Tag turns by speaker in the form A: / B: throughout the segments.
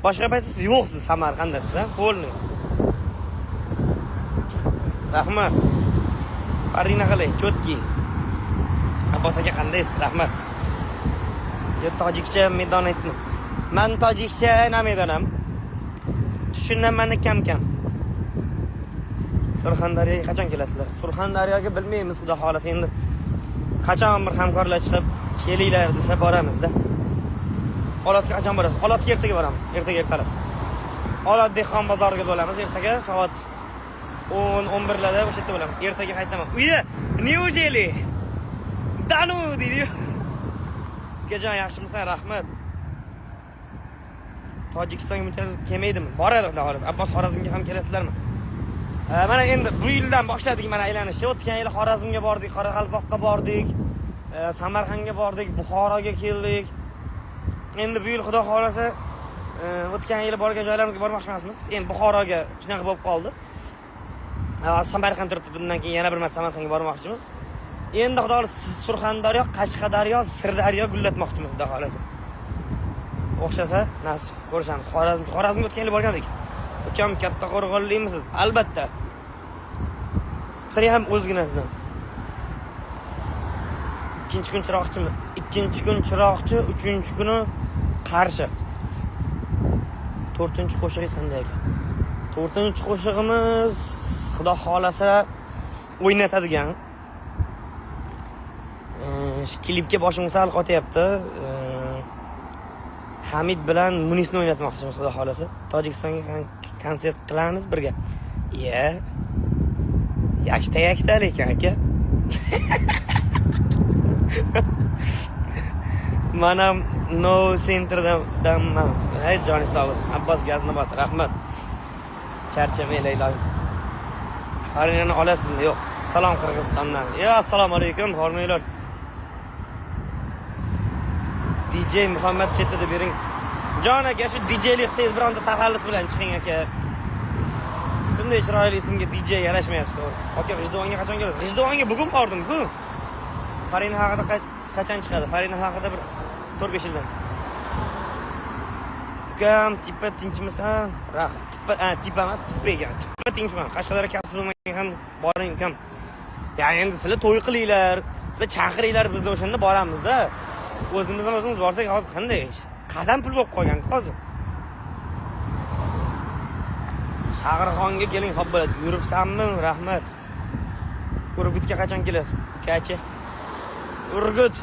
A: Boshqa payt siz yo'qsiz Samarqandda siz, ha? Qo'lni. Rahmat. Farina qalay, chotki. Abbos aka qandaysiz? Rahmat. Yo tojikcha medon aytdim. Men tojikcha namedonam. Tushunaman kam-kam. Surxondaryoga qachon kelasizlar? Surxondaryoga bilmaymiz, xudo xolasa endi. Qachon bir hamkorlar chiqib kelinglar desa boramizda. Olotga qachon borasiz? Olotga ertaga boramiz. Ertalab. Olot dehqon bozoriga bo'lamiz. Ertaga soat 10-11 larda o'sha yerda bo'lamiz. Ertaga qaytaman. Uyda Neujeli. Danu deydi. Kejon yaxshimisan? Rahmat. Tojikistonga bunchalik kelmaydimi? Boradi xudo xolasa. Abbos Xorazmga ham kelasizlarmi? Mana endi bu yildan boshladik mana aylanishni. O'tgan yil Xorazmga bordik, Qoraqalpoqqa bordik, Samarqandga bordik, Buxoroga keldik. Endi bu yil xudo xolasa o'tgan yil borgan joylarimizga bormoqchi emasmiz. Endi Buxoroga shunaqa bo'lib qoldi. Samarqand turibdi, bundan keyin yana bir marta Samarqandga bormoqchimiz. Endi xudo xolasa Surxondaryo, Qashqadaryo, Sirdaryo gullatmoqchimiz xudo xolasa. O'xshasa nasib ko'rishamiz. Xorazmga o'tgan yil borgandik. Ukam katta qo'rg'onlimisiz? Albatta. Qiri ham o'zginasidan. Ikkinchi kun chiroqchimi? Ikkinchi kun chiroqchi, uchinchi kuni Qarshi. 4-qo'shig'ingiz qanday ekan? 4-qo'shig'imiz xudo xolasa o'ynatadigan. Klipga boshim sal qotyapti. Hamid bilan Munisni o'ynatmoqchimiz xudo xolasa. Tojikistonga konsert qilamiz birga. Yakta lekin aka. Mana No Center'dan hey Johnny sağ ol. Abbos gazni bas, rahmat. Charchamaylar ilohim. Farinani olasizmi? Yo'q. Salom Qirg'izistondan. Assalomu alaykum, hormaylar. DJ Muhammad chetida bering. Jon aka, shu DJlik qilsangiz bironta taxallus bilan chiqing aka. Shunday chiroyli ismga DJ yarashmayapti to'g'ri. Aka, G'ijduvonga qachon kelasiz? G'ijduvonga bugun bordim-ku. Farina haqida qachon chiqadi? Farina haqida bir 4-5 yildan. Ukam, tipa tinchmisan? Tipa emas, tipagan. Tipa tinchman. Qashqadaryo kasb bo'lmagan ham boring ukam. Ya'ni endi sizlar to'y qilinglar, sizlar chaqiringlar, biz o'shanda boramiz-da. O'zimiz borsak hozir qanday? Qadam pul bo'lib qolgan hozir. Shahrixonga keling, xo'p bo'ladi. Yuribsanmi? Rahmat. Urgutga qachon kelasiz? Kachi. Urgut.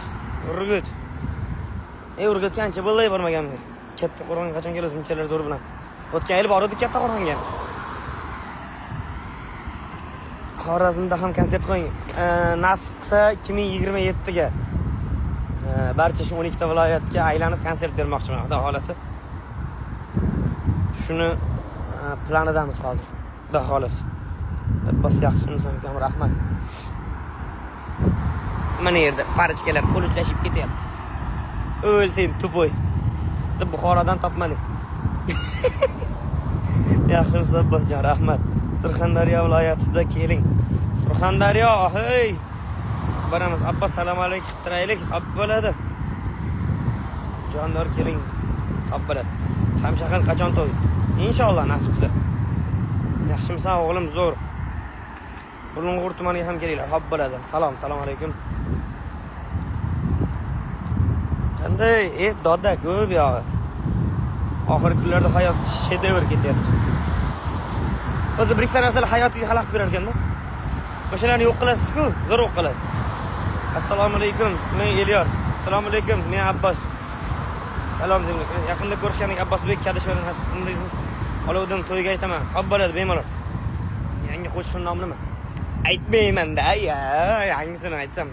A: Urgutga ancha bo'ldi bormaganman. Katta Qo'rg'onga qachon kelasiz? Bunchalar zo'r bilan. O'tgan yil bordik Katta Qo'rg'onga. Xorazmda ham konsert qo'ying. Nasib qilsa 2027 ga barcha shu 12 ta viloyatga aylanib konsert bermoqchiman, xudo xolasa. Shuni planidamiz hozir, xudo xolasa. Abbos yaxshimisan ukam, rahmat. Mana yerda parachkalar qo'lishib ketyapti. O'lsin tupoy. Deb Buxorodan topmadik. Yaxshimisiz Abbosjon, rahmat. Surxondaryo viloyatida keling. Surxondaryo, hey. Boramiz. Abbos salom alaykum tiraylik, xo'p bo'ladi. Jondor keling, xo'p bo'ladi. Hamshahar qachon to'y? Inshaalloh nasib qilsa. Yaxshimisan o'g'lim, zo'r. Bulung'ur tumaniga ham kelinglar, xo'p bo'ladi. Salom alaykum. Qanday? Doda ko'p yog'i. Oxirgi kunlarda hayot shedevr ketyapti. O'zi bir ikkita narsalar hayotiga xalaqit berar ekanda. O'shalarni yo'q qilasiz-ku, zo'r yo'q qiladi. Assalomu alaykum, men Elyor. Assalomu alaykum, men Abbos. Salom zingiz. Yaqinda ko'rishgandik Abbosbek Kadishevni nasibingizni olovdan to'yga aytaman. Xo'p bo'ladi, bemalol. Yangi qo'shiqning nomi nima? Aytmayman-da, yangisini aytsam,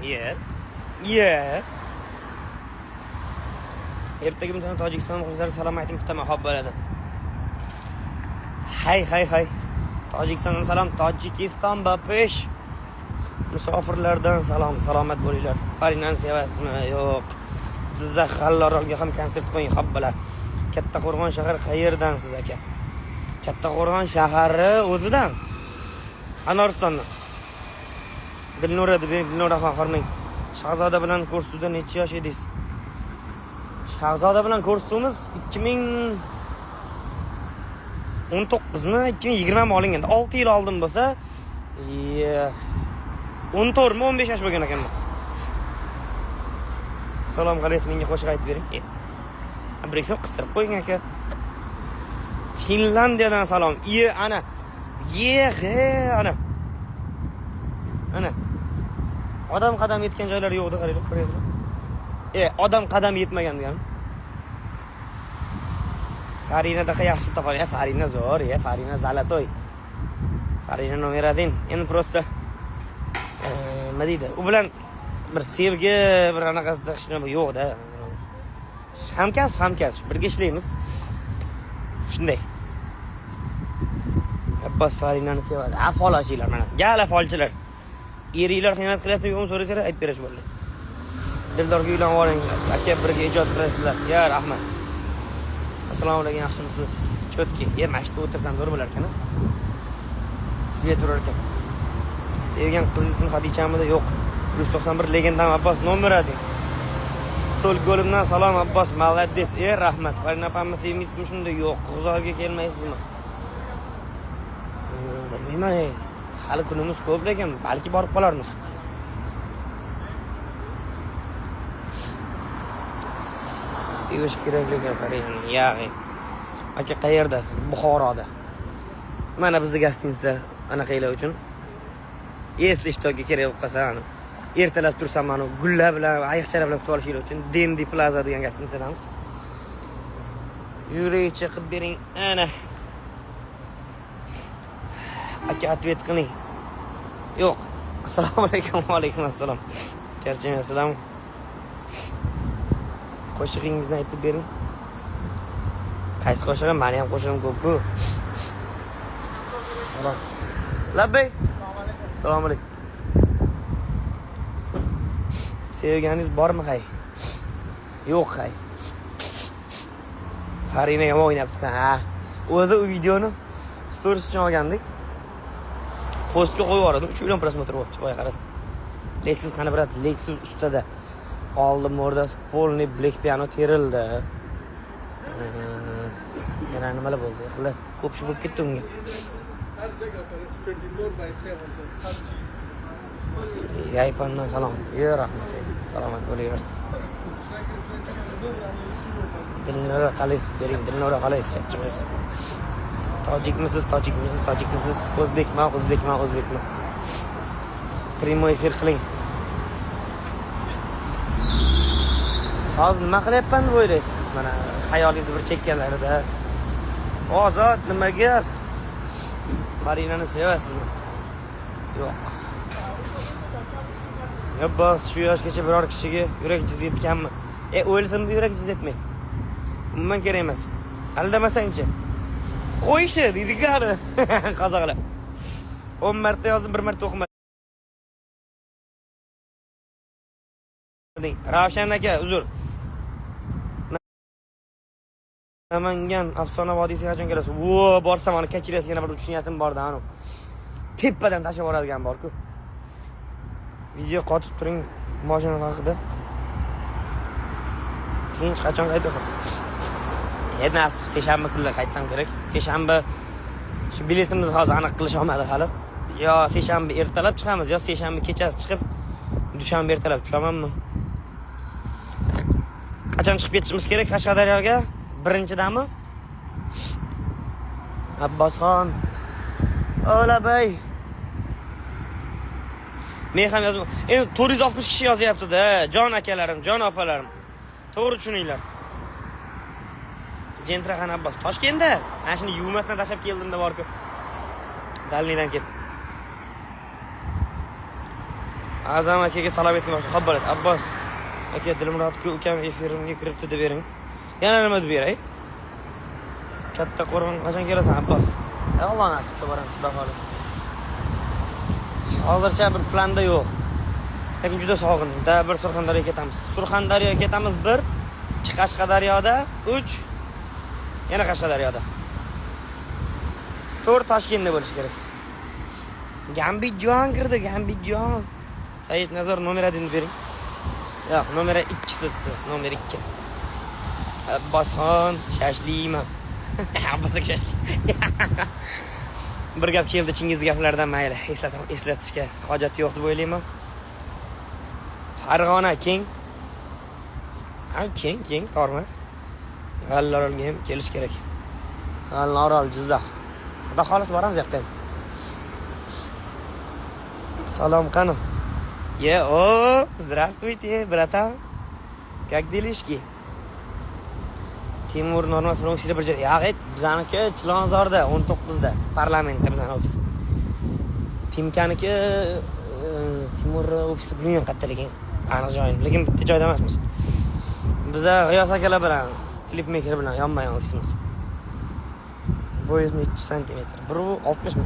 A: Ertaga men Tojikiston muxlislariga salom aytib kutaman, xo'p bo'ladi. Hay. Tojikistondan salom, Tojikiston bapish. Musofirlardan salom, salomat bo'linglar. Farinani sevasizmi? Yo'q. Jizzax G'allorolga ham konsert qo'ying, xo'p bo'ladi. Katta Qo'rg'on shahar qayerdansiz aka? Katta Qo'rg'on shahari o'zidan. Anoristondan. Dilnura farmang. Shahzoda bilan ko'rsatuvda necha yosh edingiz? Shahzoda bilan ko'rsatuvimiz 19 mi 2020 mi olingan. 6 yil oldin bo'lsa, 14 mi 15 yosh bo'lgan ekanman. Salom qalaysiz, menga qo'shiq aytib bering. Bir ikki qistirib qo'ying aka. Finlandiyadan salom. Ana. Ana. Ana. Odam qadam yetgan joylar yo'qdi, qaranglar, ko'ryapsizlar. Odam qadam yetmagan deganim. Farinadaqa yaxshi topadi. Farina zo'r, Farina zalatoy. Farina nomer 1. Endi просто nima deydi? U bilan bir sevgi, bir anaqasida hech nima yo'q-da. Hamkasb, birga ishlaymiz. Shunday. Abbos Farinani sevadi. Folachilar mana. Gala folchilar. Eriklar xiyonat qilyapti, yo'qmi so'rasanglar, aytib berish bo'ldi. Dildorga uylanib olinglar. Aka birga ijod qilasizlar. Ya, rahmat. Assalomu alaykum, yaxshimisiz? Chotki. Mashina o'tirsam zo'r bo'lar ekan-a? Svet turar ekan. Sevgan qizingizning Xadichamida yo'q. 191 legendam Abbos nomer 1. Stol golimdan salom Abbos, молодец. Rahmat. Farina opamni sevmaysizmi shunda? Yo'q. G'uzorga kelmaysizmi? Bilmayman. Hali kunimiz ko'p lekin balki borib qolarmiz. Sevish kerak lekin qarang. Ya'ni aka qayerdasiz? Buxoroda. Mana bizning gostinitsa anaqalar uchun. Если shtoga kerak bo'lib qolsa, ertalab tursam mana gullar bilan, ayiqchalar bilan kutib olishinglar uchun Dendi Plaza degan gostinitsadamiz. Yuring, chiqib bering. Ana. Aka atvet qiling. Yo'q. Assalomu alaykum. Va alaykum assalom. Charchamayapsizlarmi? Qo'shig'ingizni aytib bering. Qaysi qo'shig'im? Meni ham qo'shig'im ko'p-ku. Salom. Labbay. Assalomu alaykum. Sevganingiz bormi hay? Yo'q hay. Farina ham o'ynabdi. Ha. O'zi u videoni stories uchun olgandik. Postga qo'yib yubordim. 3 million prosmotr bo'libdi. Voy qarasam. Lexus qani brat, Lexus ustada. Oldim o'rda polni black piano terildi. Yana nimalar bo'ldi? Xullas ko'pchi bo'lib ketdi unga. Yaypandan salom. Rahmat. Salomat bo'linglar. Dilnora qalaysiz? Bering, Dilnora qalaysiz? Chiqmaysiz. Tojikmisiz? O'zbekman. Primoy efir qiling. Hozir nima qilyapman deb o'ylaysiz? Mana xayolingiz bir chekkanlarida. Ozod nimaga? Farinani sevasizmi? Yo'q. Abbos shu yoshgacha biror kishiga yurak jizayotganmi? O'lsin bu yurak jizaytmang. Umuman kerak emas. Aldamasangchi. Qo'yishi deydi-ku qozoqlar. 10 marta yozib, 1 marta o'qimadim. Ravshan aka, uzr. Namangan Afsona vodiysiga qachon kelasiz? Borsam ana kechirasiz, yana bir uchish niyatim bor-da, ana. Tepadan tashlab yuboradigan bor-ku. Video qotib turing mashina haqida. Keyin qachon qaytasan? Nasib seshanba kunlar qaytsam kerak. Seshanba shu biletimizni hozir aniq qilish olmadi hali. Yo seshanba ertalab chiqamiz, yo seshanba kechasi chiqib dushanba ertalab tushamanmi? Qachon chiqib ketishimiz kerak Qashqadaryoga? Birinchidami? Abbosxon. O'labay. Men ham yozdim. Endi 460 kishi yozyapti-da. Jon akalarim, jon opalarim. To'g'ri tushuninglar. Jentraxan Abbos Toshkentda. Mana shuni yuvmasdan tashab keldim-da bor-ku. Dalnidan kelib. Azam akaga salom aytmoqchi. Xo'p bo'ladi. Abbos aka Dilmurodga ukam efirimga kiribdi deb bering. Yana nima deb beray? Katta qo'rg'on qachon kelasan Abbos? Alloh nasib qilsa boramiz, xudo xohlasa. Hozircha bir planda yo'q. Lekin juda sog'indim. Bir Surxondaryoga ketamiz. Surxondaryoga ketamiz 1, Qashqadaryoda 3, yana Qashqadaryoda 4 Toshkentda bo'lish kerak. Gambitjon kirdi, Gambitjon. Said Nazar nomer 1 bering. Yo'q, nomer 2 siz, nomer 2. Abbosxon, shashliyman. Abbos aka. Bir gap keldi Chingiz gaplardan mayli. Eslatishga hojat yo'q deb o'ylayman. Farg'ona keng. Ha, keng tormas. G'allaorolga ham kelish kerak. G'allaorol, Jizzax. Xudo xolos boramiz yoqqa. Salom qani. Здравствуйте, братан. Как делишки? Timur Normatov ofisida bir joy. Ya'g'it bizaniki Chilonzorda 19da parlamentda bizani ofis. Timkaniki Timur ofisi bilmayman qayerdaligini. Aniq joyini, lekin bitta joyda emasmiz. Biz G'iyos akalar bilan, klip maker bilan yonma-yon ofisimiz. Bo'yi necha santimetr? 1.60 mi?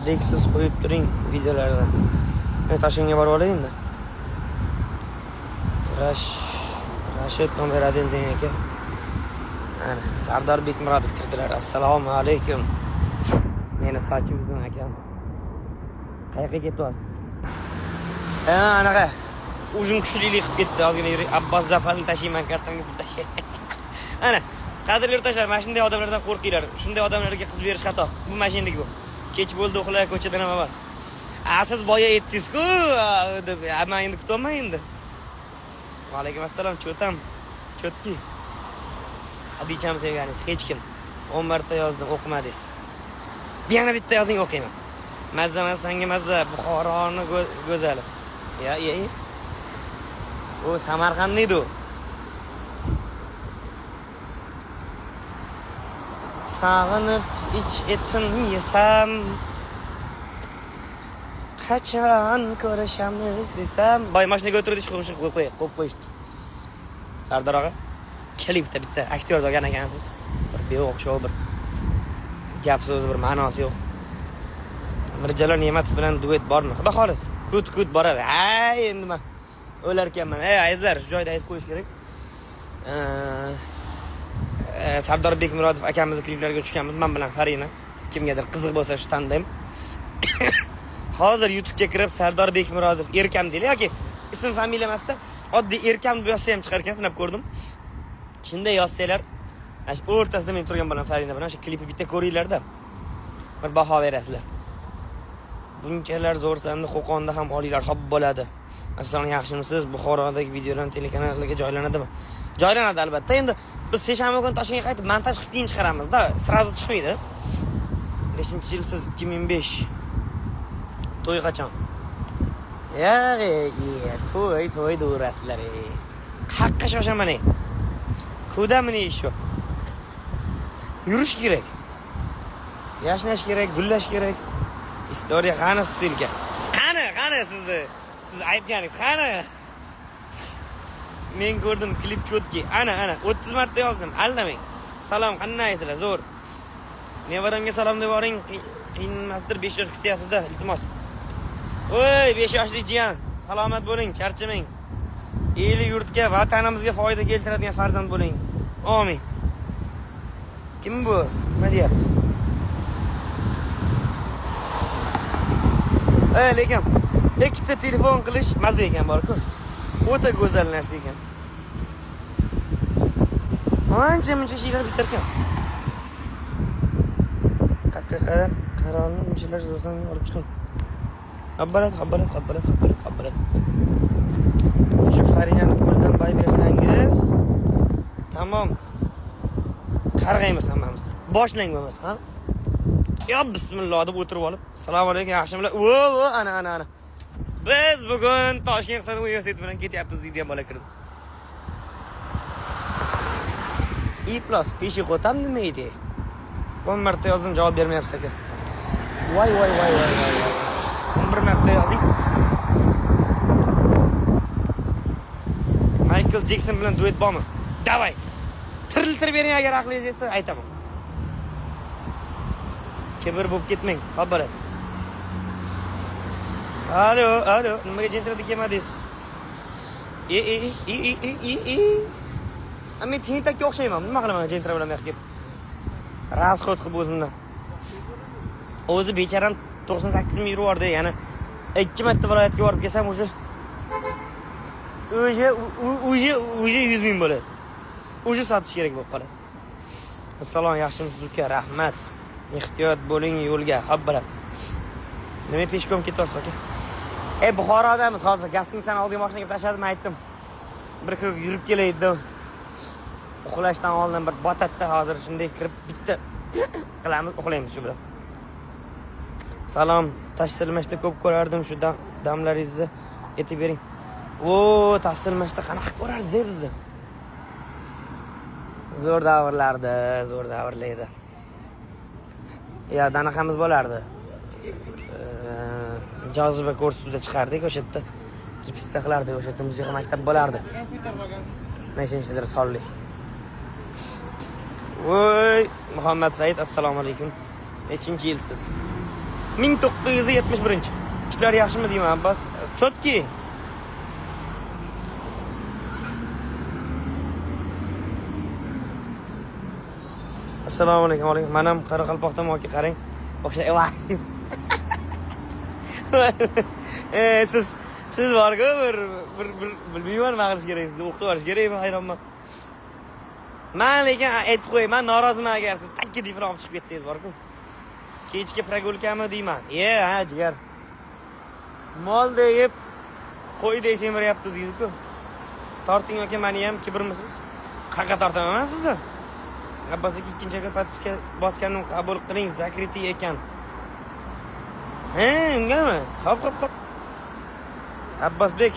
A: Leksiz qo'yib turing videolarni. Men Toshkentga borib olay endi. Rashid nomer 1 degan aka. Ana, Sardor Bekmurodov kirdilar. Assalomu alaykum. Meni sochim uzun akam. Qayerga ketyapsiz? Anaqa ujum kuchlilik qilib ketdi. Ozgina yuri. Abbos Zapalni tashiyman kartamga pul tashay. Ana, qadrli yurtdoshlar, mana shunday odamlardan qo'rqinglar. Shunday odamlarga qiz berish xato. Bu mashinadagi bu. Kech bo'ldi uxlay ko'chada nima bor? Siz boya aytdingiz-ku, deb, men endi kutolmay endi. Va alaykum assalom, cho'tam. Cho'tki. Abicham sevganingiz hech kim 10 marta yozdim, o'qimadingiz. Yana bitta yozing, o'qiyman. Mazza sanga mazza, Buxoroni go'zali. Ya. O Samarqandni edi. Sağınıp iç etim yesem, qachon ko'rishamiz desam, boy mashinaga o'tirdik, qo'shib qo'yishdi. Sardor aka, klipda bitta aktyor olgan ekansiz. Bir beo'xshov, bir gap so'zi, bir ma'nosi yo'q. Mirjalol Ne'matov bilan duet bormi? Xudo xolos. Kut boradi. Hay, endi men o'lar ekanman. Azizlar, shu joyda aytib qo'yish kerak. Sardor Bekmurodov akamizni kliplariga tushganmiz. Men bilan Farina. Kimgadir qiziq bo'lsa shu tandim. Hozir YouTube'ga kirib Sardor Bekmurodov Erkam deylik yoki ism familiya emasda oddiy Erkam deb yozsa ham chiqar ekan, sinab ko'rdim. Shunday yozsanglar, mana shu o'rtasida men turgan bilan Farina bilan shu klipni bitta ko'ringlar-da. Bir baho berasizlar. Bunchalar zo'rsanda Qo'qonda ham olinglar, xo'p bo'ladi. Aslan yaxshimisiz? Buxorodagi videolar telekanallarga joylanadimi? Joylanadi albatta. Endi biz seshanba kuni Toshkentga qaytib montaj qilib keyin chiqaramiz-da, srazu chiqmaydi. 5-yil siz 2005. To'y qachon? To'y do'rasizlar. Qaqqa shoshaman. Kudamini shu. Yurish kerak. Yashnash kerak, gullash kerak. Istoriya qani sizga? Qani siz aytganingiz qani? Men ko'rdim klip cho'tki. Ana 30 marta yozdim. Aldamang. Salom, qandaysizlar? Zo'r. Nevaramga salom deb boring. Qiyinmasdir, 5 yosh kutyapti-da, iltimos. Voy, 5 yoshli jiyan. Salomat bo'ling, charchamang. Eli yurtga, vatanimizga foyda keltiradigan farzand bo'ling. Amin. Kim bu? Nima deyapti? Lekin ikkita telefon qilish mazza ekan bor-ku. O'ta go'zal narsa ekan. Ancha ishlar bitar ekan. Qaqqa qarorni unchalar zo'rsan olib chiqing. Habbalat. Shu Farinani qo'lidan bay bersangiz, tamom. Qarg'aymiz hammamiz. Boshlang bo'lmas, ha? Ya bismillah deb o'tirib olib, assalomu alaykum, yaxshimilar? Ana. Biz bugun Toshkent iqtisodiyot universiteti bilan ketyapmiz degan bola kirdi. Plus peshixotam nima edi? 10 marta yozdim, javob bermayapsiz aka. Voy. 11 marta yozing. Michael Jackson bilan duet bormi? Davay. Tiriltirib bering agar aqlingiz yetsa aytaman. Kibr bo'lib ketmang, xabarat. Alo, nimaga jentrada kelmadingiz? Men tentakka o'xshayman, nima qilaman jentra bilan yo'q kelib. Rasxod qilib o'zimdan. O'zi becharam 98 ming yuro bordi, ya'ni 2 marta viloyatga borib kelsam уже 100 ming bo'ladi. Уже sotish kerak bo'lib qoladi. Assalom, yaxshimisiz uka? Rahmat. Ehtiyot bo'ling yo'lga. Habbalar. Nima peshkom ketyapsiz aka? Buxorodamiz hozir. Gostinitsaning oldiga mashinaga tashladim, aytdim. Bir kirib yurib kelay dedim. Uxlashdan oldin bir botatda hozir shunday kirib bitta qilamiz, uxlaymiz shu bilan. Salom, Tashsilmashda ko'p ko'rardim shu damlaringizni aytib bering. Tashsilmashda qanaqa ko'rardiz bizni? Zo'r davrlarda. Danaqamiz bo'lardi. Joziba kursida chiqardik o'sha yerda. Repetitsiya qilardik, o'sha yerda musiqa maktab bo'lardi. Neshinchidir sonli. Muhammad Said, assalomu alaykum. Nechinchi yilsiz? 1971. Ishlar yaxshimi deyman, Abbos? Chotki. Assalomu alaykum. Men ham Qoraqalpoqdan yoki qarang. O'sha siz borku bir bilmayman nima qilish kerak, sizni o'qitib olish kerakmi, hayronman. Men lekin aytib qo'yay, men noroziman agar siz takka diplom olib chiqib ketsangiz borku. Kechki pragulkami deyman. Ha, jigar. Mol deyib qo'yday semiryapti deydi-ku. Torting yoki meni ham kibrmisiz? Qaqa tortaman sizni. Abbos aka ikkinchi operativga bosganini qabul qiling, zakriti ekan. Ungami? Xo'p. Abbosbek.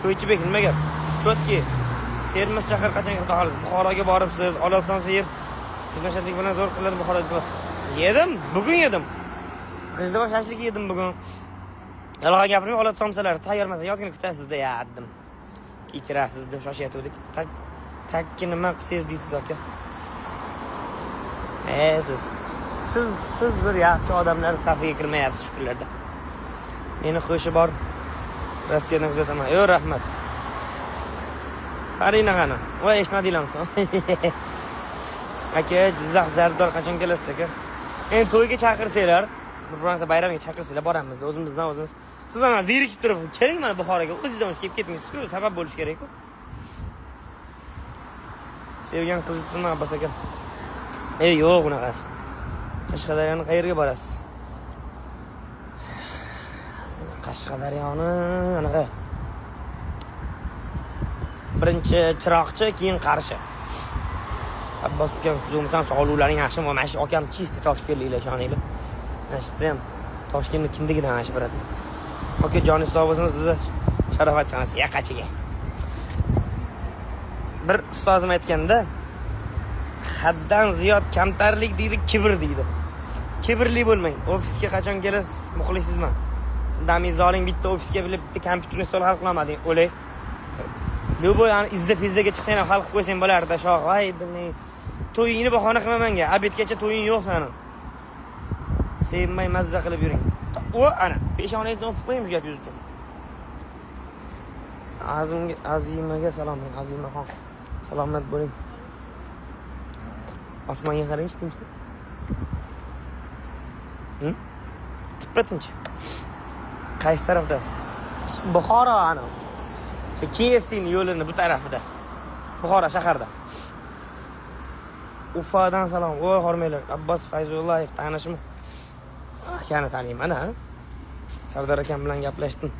A: To'ychibek nima gap? Chotki. Termiz shahar qachon qilasiz? Buxoroga boribsiz, Olotson yeb. Bizneshatlik bilan zo'r qiladi Buxoroda. Yedim, bugun yedim. Qizda shashlik yedim bugun. Yolg'on gapirmay Olotsonsalar tayyormasa yozgina kutasizda dedim. Kechirasiz deb shoshyotgandik. Takki nima qilsangiz deysiz aka? Siz bir yaxshi odamlar safiga kirmayapsiz shu kunlarda. Meni qo'shi bor. Rossiyadan kuzataman. Rahmat. Qarina qani. Voy eshitmadinglarmi? Aka, Jizzax Zardor qachon kelasiz aka? Endi to'yga chaqirsanglar, bironta bayramga chaqirsanglar boramiz, o'zimizdan o'zimiz. Siz ham zerikib turib, keling mana Buxoroga, o'zingizdan kelib ketmaysiz-ku, sabab bo'lish kerak-ku. Sevgan qizingizmi Abbos aka? Yo'q unaqa. Qashqadaryoni qayerga borasiz? Qashqadaryoni anaqa. Birinchi Chiroqchi, keyin Qarshi. Abbos ukam tuzumsan, sog'liqlaring yaxshimi? Mana shu akam chisti Toshkentliklar ishoninglar. Mana shu ham Toshkentni kindigidan mana shu biradi. Aka, joningiz sog' bo'lsin, sizni sharofat sanasi yaqachiga. Bir ustozim aytganda, haddan ziyod kamtarlik deydi, kibr deydi. Kibrli bo'lmang. Ofisga qachon kelasiz? Muxlisizmi? Siz damizoling bitta ofisga bitta kompyuterni stol hal qilmading, o'lay. Любой izza-pizzaga chiqsang ham hal qilib qo'ysang bo'lardi, shoh. Voy, bilmay. To'yingni bahona qilma menga. Abedgacha to'ying yo'q seni. Sevmay mazza qilib yuring. Ana, peshonangizdan o'pib qo'ying gap yuzga. Azimaga salom, Azimaxon. Salomat bo'ling. Osmonga qarang, tinch. Tinch. Qaysi tarafdasiz? Buxoro ana. KFC'ning yo'lini bu tarafida. Buxoro shaharda. Ufadan salom. Voy, hormaylar. Abbos Fayzullayev tanishmi? Akani taniyman, ha? Sardor akam bilan gaplashdim.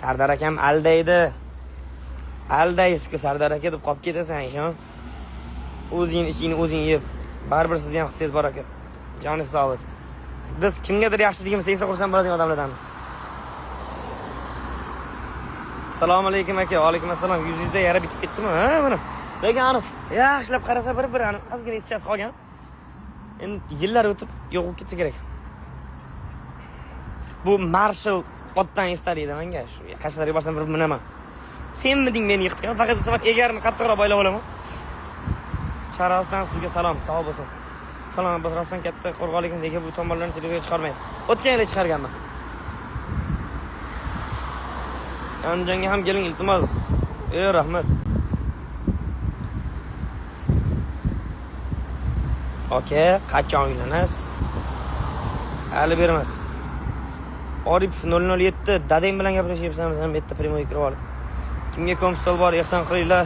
A: Sardor akam aldaydi. Aldaysiz-ku Sardor aka deb qolib ketasan, ishon. O'zing ichingni o'zing yeb. Baribir siz ham hissangiz bor aka. Joningiz sog' bo'lsin. Biz kimgadir yaxshiligimizni tegsa xursand bo'ladigan odamlardanmiz. Assalomu alaykum aka. Va alaykum assalom. Yuzingizda yara bitib ketdimi? Ha, mana. Lekin ani yaxshilab qarasa bir ani ozgina ischasi qolgan. Endi yillar o'tib yo'q bo'lib ketsa kerak. Bu Marshall otdan estaladi menga. Shu Qashqadaryoga borsam bir minaman. Senmiding meni yiqitgan? Faqat bu safar egarni qattiqroq boylab olaman. Charosdan sizga salom, sog' bo'lsin. Salom, biz rostdan katta qo'rg'onlikdagi bu tomonlarni televizorga chiqarmaysiz. O'tgan yil chiqarganman. Andijonga ham keling iltimos. Rahmat. Aka, qachon uylanasiz? Hali bermas. Orif 007 dadang bilan gaplashyapsan, sen bu yerda primoy kirib ol. Kimga komstol bor, ehson qilinglar.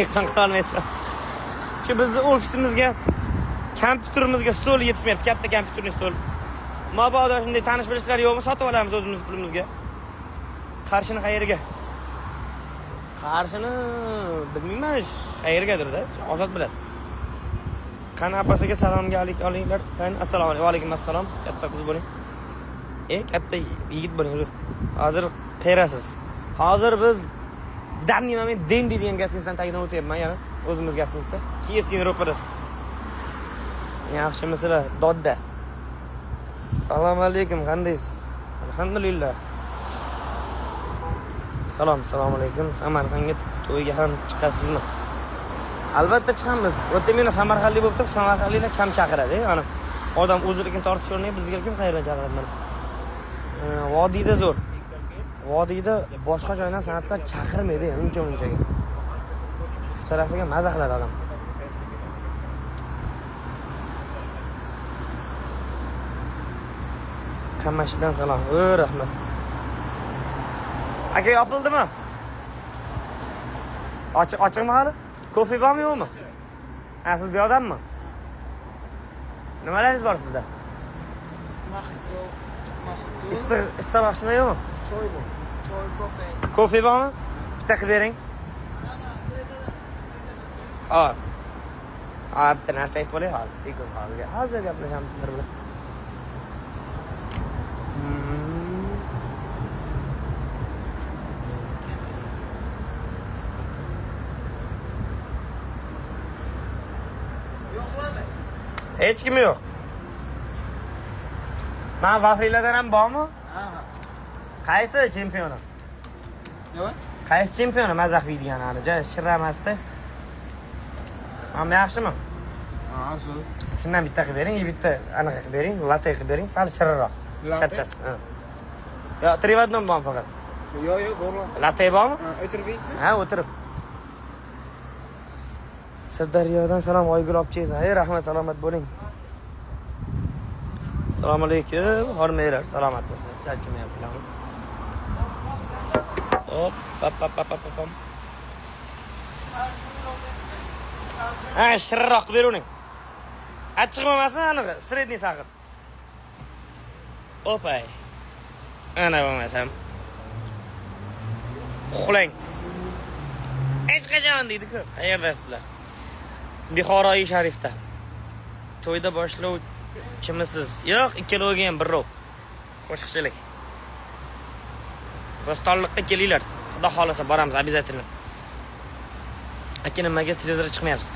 A: ehson qila olmaysizlar. Shu bizning ofisimizga kompyuterimizga stol yetishmayapti, katta kompyuterli stol. Mabodo shunday tanish bilishlar yo'qmi, sotib olamiz o'zimiz pulimizga. Qarshini qayerga? Qarshini bilmayman, qayergadir-da, ozod biladi. Qani appasiga salomga olinglar. Assalomu alaykum. Va alaykum assalom. Katta qiz bo'ling. Katta yigit bo'ling, huzur. Hozir qayrasiz. Hozir biz Danni men Dendi degan gastinisadan tagidan o'tyapman yana. O'zimiz gastinitsa. KFC'ning ro'parasida. Yaxshimisizlar? Dodda. Assalomu alaykum, qandaysiz? Alhamdulillah. Assalomu alaykum. Samarqandga to'yga ham chiqasizmi? Albatta chiqamiz. O'tda meni Samarqandlik bo'lib turib, Samarqandliklar kam chaqiradi. Ana odam o'ziligidan tortish o'rniga bizga kim qayerdan chaqiradi mana? Vodiyda zo'r. Vodiyda boshqa joydan san'atkor chaqirmaydi, uncha-munchaga. Shu tarafiga maza qiladi odam. Qamashdan salom. Rahmat. Aka yopildimi? Ochiqmi hali? Kofe bormi yo'qmi? Siz bu odammi? Nimalaringiz bor sizda? Issiq vaqtmi yo'qmi?
B: Choy bor. Choy, kofe.
A: Kofe bormi? Bitta qilib bering. Bitta narsa aytib olay, hozir gaplashamiz sizlar bilan. Hech kim yo'q. Men vaflilardan ham bormi? Qaysi chempioni?
B: Nima?
A: Qaysi chempioni mazax deydigani hali, shirramasdi. Mana yaxshimi?
B: Zo'r.
A: Shundan bitta qilib bering, bitta anaqa qilib bering, latte qilib bering, sal shirinroq. Kattasi. Yo, 3 в 1 bormi faqat?
B: Yo'q, bormi?
A: Latte bormi?
B: O'tiribsizmi?
A: Ha, o'tirib. Sirdaryodan salom, Oygul opchangiz. Rahmat, salomat bo'ling. Assalomu alaykum, hormaylar, salomatmisizlar? Charchamayapsizlarmi? Hop, pap. Shirinroq qilib bering. Achchiq bo'lmasin, aniq, sredniy saqib. Opay. Ana bo'lmasam. Uxlang. Hech qachon deydi-ku. Qayerdasizlar? Buxoroy Sharifda. To'yda boshlovchimisiz? Yo'q, ikkaloviga ham birrov. Qo'shiqchilik. Rostonlikqa kelinglar. Xudo xolasa boramiz, обязательно. Aka nimaga televizorga chiqmayapsiz?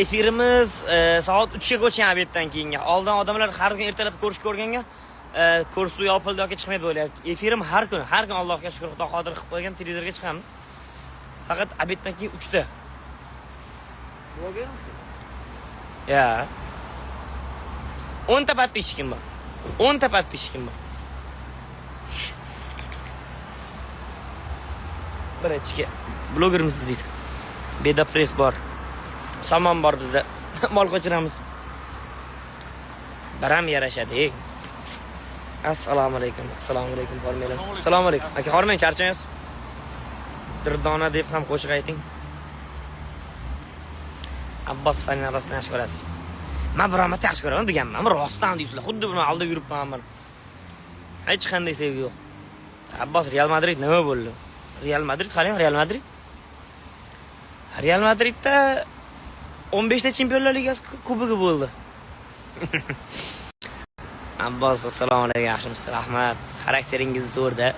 A: Efirimiz soat 3 ga o'tgan obeddan keyinga. Oldin odamlar har kun ertalab ko'rganga kursi yopildi yoki chiqmaydi bo'lyapti. Efirim har kun Allohga shukr, Xudo qodir qilib qo'ygan, televizorga chiqamiz. Faqat obeddan keyin 3 da.
B: Blogermisiz?
A: Ya. 10 ta подписчиким bor. 10 ta подписчиким bor. Birinchi blogermisiz deydi. Beda press bor. Samon bor bizda. Mol qo'chiramiz. Baram yarashadi. Assalomu alaykum. Hormaylar. Assalomu alaykum. Aka, hormang, charchamaysiz? Dirdona deb ham qo'shiq ayting. Abbos fanlar rostdan yaxshi ko'rasiz. Men biromat yaxshi ko'raman deganman. Men rostdan deysizlar. Xuddi buni alda yuribman men. Hech qanday sevgi yo'q. Abbos Real Madrid nima bo'ldi? Real Madrid qarang, Real Madridda 15 ta Chempionlar Ligasi kubogi bo'ldi. Abbos, assalomu alaykum, yaxshimisiz? Rahmat. Xarakteringiz zo'rda.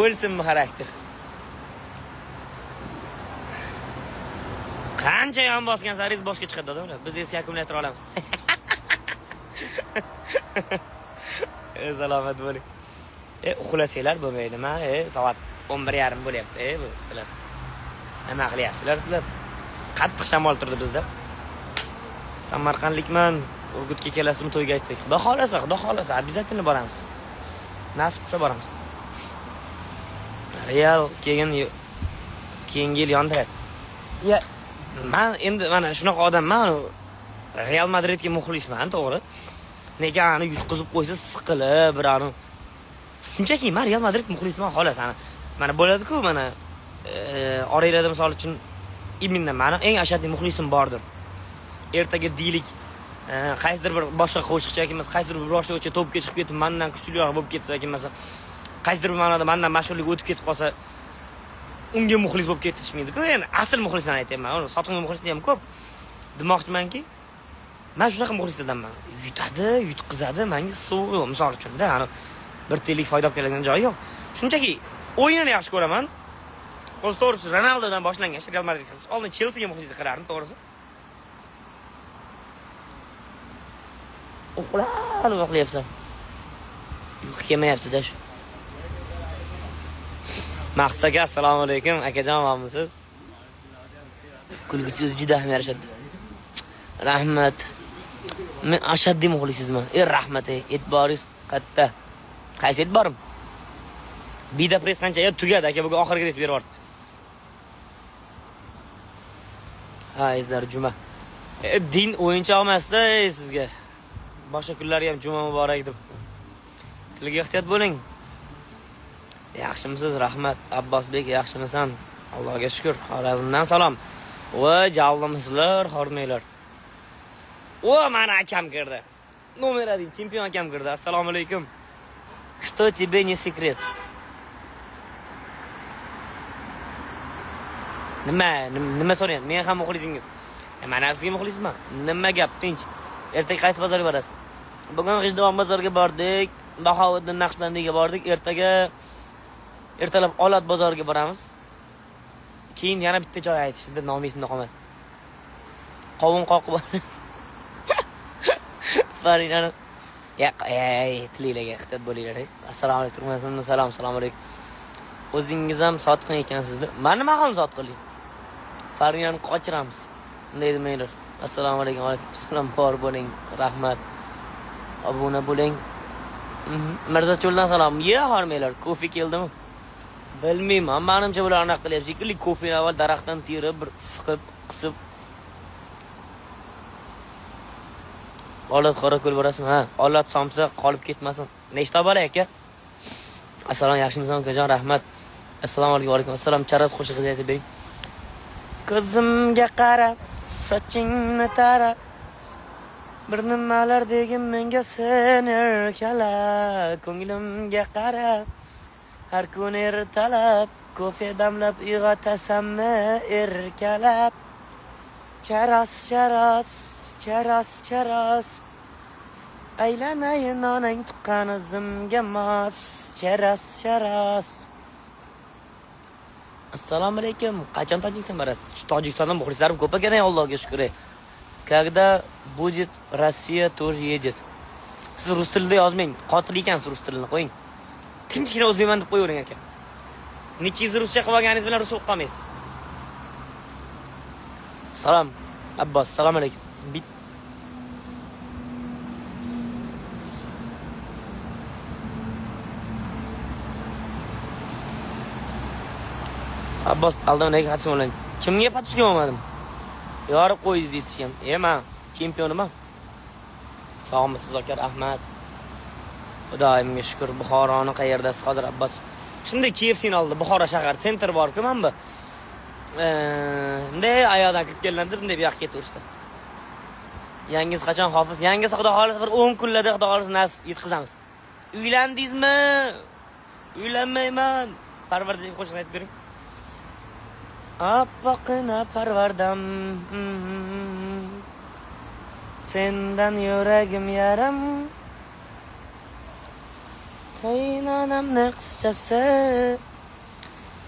A: O'lsinmi xarakter? Qancha yon bosgan saringiz boshga chiqadi odamlar. Biz esa yakunlaytira olamiz. Salomat bo'ling. Uxlasanglar bo'lmaydimi? Soat 11:30 bo'lyapti. Bu sizlar. Nima qilyapsizlar sizlar? Qattiq shamol turdi bizda. Samarqandlikman. Urgutga kelasizmi to'yga aytsak? Xudo xolasa, обязательно boramiz. Nasib qilsa boramiz. Real keyingi yil yondiradi. Ya, men endi mana shunaqa odamman. Real Madridga muxlisman, to'g'ri. Nega ani yutqizib qo'ysa siqilib, birani. Shunchaki men Real Madrid muxlisman xolos. Mana bo'ladi-ku, mana oranglarda misol uchun immindan mani eng ashaddiy muxlisim bordir. Ertaga deylik qaysidir bir boshqa qo'shiqchi yoki qaysidir bir boshlovchi to'pga chiqib ketib, mendan kuchliroq bo'lib ketsa yoki qaysidir bir ma'noda mendan mashhurlik o'tib ketib qolsa, unga muxlis bo'lib ketishmaydi-ku. Endi asl muxlisdan aytayman. Sotingan muxlislar ham ko'p. Demoqchimanki, men shunaqa muxlislardanman. Yutadi, yutqizadi, menga suv yo'q, misol uchun-da, bir tiyinlik foyda olib keladigan joyi yo'q. Shunchaki o'yinini yaxshi ko'raman. O'z to'g'risi Ronaldodan boshlangan Real Madrid qizish. Oldin Chelsiga muxlislik qilardim, to'g'risi. Uxlayapsan. Uyqu kelmayapti-da shu. Maqsad aka, assalomu alaykum. Akajon, bormisiz? Kulguchingiz juda ham yarashadi. Rahmat. Men ashaddiy muxlisizman. Rahmat, e'tiboringiz katta. Qaysi e'tiborim? Bida press qancha tugadi aka, bugun oxirgi reys berib yubordi. Ha, izlar juma. Din o'yinchoq emas-da sizga. Boshqa kunlari ham juma muborak deb. Tilga ehtiyot bo'ling. Yaxshimisiz? Rahmat. Abbosbek, yaxshimisan? Allohga shukr. Xorazmdan salom. Voy, javlamisizlar, hormanglar. O, mana akam kirdi. Nomer 1 chempion akam kirdi. Assalomu alaykum. Что тебе не секрет? Nima so'rayapsiz? Men ham muxlisingiz. Men nafsiga muxlisman. Nima gap, tinch. Ertaga qaysi bozorga borasiz? Bugun G'ijduvon bozoriga bordik, Bahovuddin Naqshbandiyga bordik, ertalab Olot bozoriga boramiz. Keyin yana bitta joy aytishdi, nomi esimda qolmadi. Qovun qoqib. Farinani. Tilinglarga ehtiyot bo'linglar. Assalomu alaykum. Assalomu alaykum. O'zingiz ham sotqin ekansiz-da. Men nima qilaman sotqinlik? Farinani qochiramiz. Bunday demanglar. Assalomu alaykum. Alaykum assalom. Bor bo'ling. Rahmat. Obuna bo'ling. Mirzacho'ldan salom. Hormanglar. Kofe keldimi? Bilmayman. Menimcha bular anaqa qilyapti. Shekilli kofeni avval daraxtdan terib, bir siqib, qisib. Olot Qorako'l borasizmi? Ha, Olot somsa qolib ketmasin. Nechta bola aka? Assalom, yaxshimisan akajon? Rahmat. Assalomu alaykum. Alaykum assalom. Charaz qo'shig'ingizni aytib bering. Ko'zimga qarab, sochingni tarab, bir nimalar degim menga sen erkala, ko'nglimga qarab, har kun ertalab, kofe damlab uyg'otasanmi erkalab, charas, aylanayin onang tuqqan o'zimga mos, charas. Assalomu alaykum. Qachon Tojikiston borasiz? Tojikistondan muxlislarim ko'p ekan, Allohga shukr. Когда будет Россия тоже едет. Siz rus tilida yozmang. Qotil ekansiz rus tilini qo'ying. Tinchgina o'zbekman deb qo'yavering aka. Nikingizni ruscha qilib olganingiz bilan rus o'qib qolmaysiz. Salom. Abbos, assalomu alaykum. Abbos aldamdagi xatim oling. Kimga patusga olmadim? Yorib qo'yingiz yetishim. Men chempioniman. Sog'misiz aka? Rahmat. Xudoyimga shukr. Buxoroning qayerdasiz hozir Abbos? Shunday KFC'ni oldi. Buxoro shahar sentr bor-ku mana bu. Bunday ayoqdan kirib kelgandir, bunday bu yoqqa ketishdi. Yangiz qachon hofiz? Yangisi xudo xohlasa bir 10 kunlarda xudo xohlasa nasib yetkazamiz. Uylandingizmi? Uylanmayman. Parvarda deb qo'shiq aytib bering. Appoqina parvardam, sendan yuragim yaram, qaynonamni qizchasi.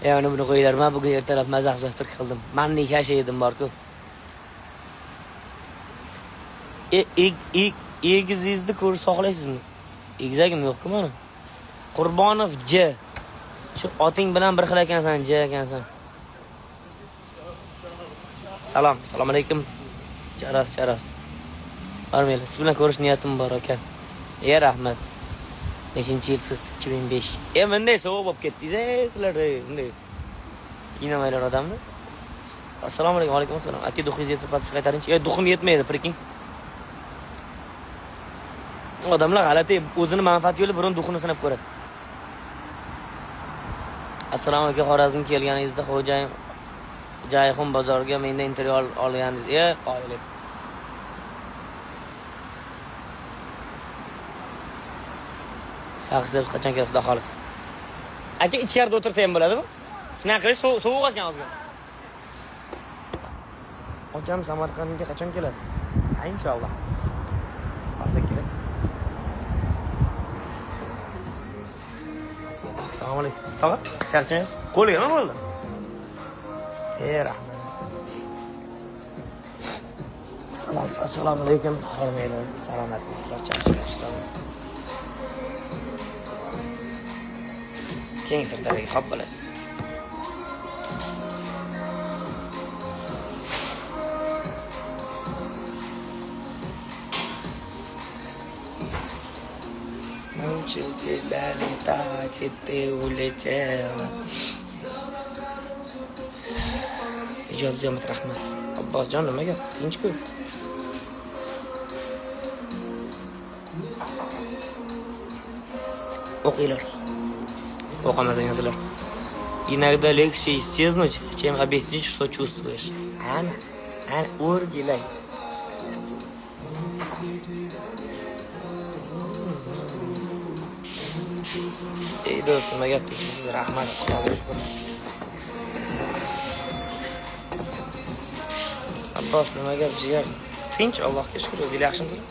A: Yana buni qo'yinglar, men bugun ertalab mazah qildim. Menning kasha yedim bor-ku. Egizingizni ko'rish xohlaysizmi? Egizagim yo'q-ku mana. Qurbonov J. Shu oting bilan bir xil ekansan, J ekansan. Salom, assalomu alaykum. Charas. Barmaylar. Siz bilan ko'rish niyatim bor aka. Rahmat. Nechinchi yilsiz? 2005. Bunday sovuq bo'lib ketdingiz, sizlar bunday. Kiyinamaylar odamni. Assalomu alaykum. Alaykum assalom. Aka duxingiz yetib qaytarinchi. Duxim yetmaydi, priking. Odamlar g'alati o'zini manfaati yo'li burun duxini sinab ko'radi.
C: Assalomu alaykum, Xorazmga kelganingizda xo'jayin Jayxun bozoriga mendan intervyu olganingiz. Qoyil. Shaxsiy qachon kelasiz, xudo xolis.
A: Aka ichkarida o'tirsa ham bo'ladimi? Shunaqa qilish sovuq ekan ozgina. Akam Samarqandga qachon kelasiz? Inshaalloh. Hozir kerak. Assalomu alaykum. Tog'a, charchamaysiz? Qo'liga nima bo'ldi? Rahmat. Assalomu alaykum. Hormaylar. Salomat bo'linglar. Charchamaysiz. Keng sirdaryoga qolib bo'ladi. Ijozat rahmat. Abbosjon nima gap? Tinch-ku. O'qinglar. O'qimasangiz-lar. Иногда легче исчезнуть, чем объяснить, что чувствуешь. Ana, o'rgilay. Ey do'stim, nima gap deysiz? Rahmat. Abbos, nima gap jigar? Tinch, Allohga shukr, o'zinglar yaxshimisizlar?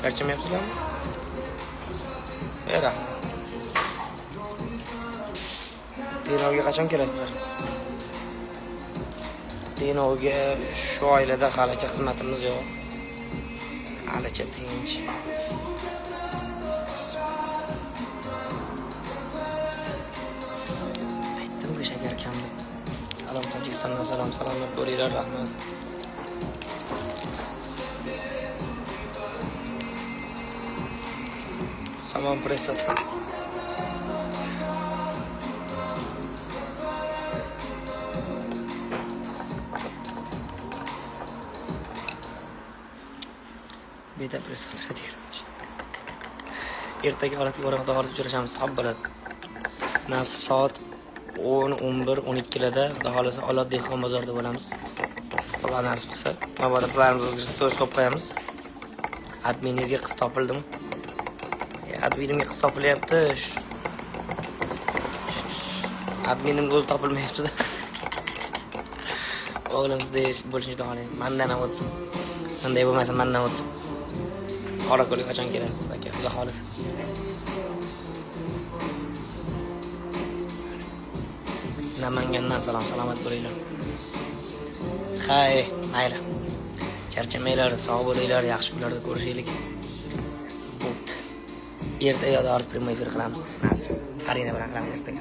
A: Charchamayapsizlarmi? Rahmat. Denovga qachon kelasizlar? Denovga shu oilada halicha xizmatimiz yo'q. Halicha tinch. Aytdim-ku shakar kam deb. Salom Tojikistondan salomat bo'linglar, rahmat. Salom pressat. Beta pressat deyilmiş. Ertaga holatga borib xolos uchrashamiz. Xo'p bo'ladi. Nasib soat 10, 11, 12 larda xudo xolasa Olot dehqon bozorida bo'lamiz. Xudo nasib qilsa, mabodo planimizni o'zgartirib story qo'yib qo'yamiz. Adminingizga qiz topildimi? Adminimga qiz topilyapti. Adminimga o'zi topilmayapti-da. O'g'limizda bo'lishni xohlayman. Mendan ham o'tsin. Menday bo'lmasa mendan o'tsin. Qorako'lga qachon kelasiz aka? Xudo xolis. Namangandan salomat bo'linglar. Mayli. Charchamanglar, sog' bo'linglar, yaxshi kunlarda ko'rishaylik. Bo'pti. Ertaga prямой efir qilamiz. Nasib. Farina bilan qilamiz ertaga.